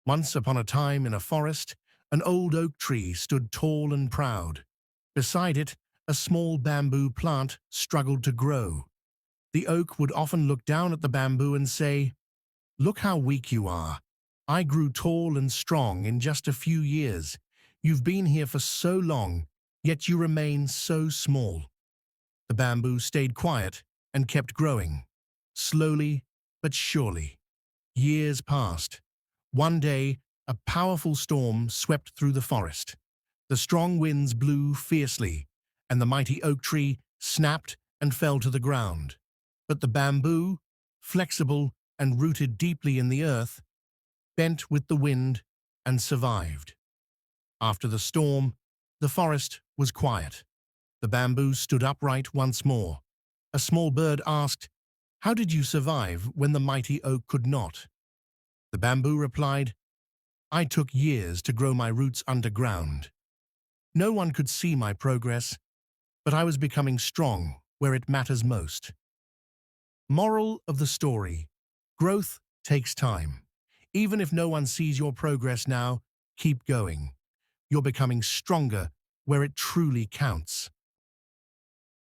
Once upon a time in a forest, an old oak tree stood tall and proud. Beside it, a small bamboo plant struggled to grow. The oak would often look down at the bamboo and say, "Look how weak you are. I grew tall and strong in just a few years. You've been here for so long, yet you remain so small." The bamboo stayed quiet and kept growing. Slowly but surely, years passed. One day, a powerful storm swept through the forest. The strong winds blew fiercely, and the mighty oak tree snapped and fell to the ground. But the bamboo, flexible and rooted deeply in the earth, bent with the wind and survived. After the storm, the forest was quiet. The bamboo stood upright once more. A small bird asked, "How did you survive when the mighty oak could not?" The bamboo replied, "I took years to grow my roots underground. No one could see my progress, but I was becoming strong where it matters most." Moral of the story: growth takes time. Even if no one sees your progress now, keep going. You're becoming stronger where it truly counts.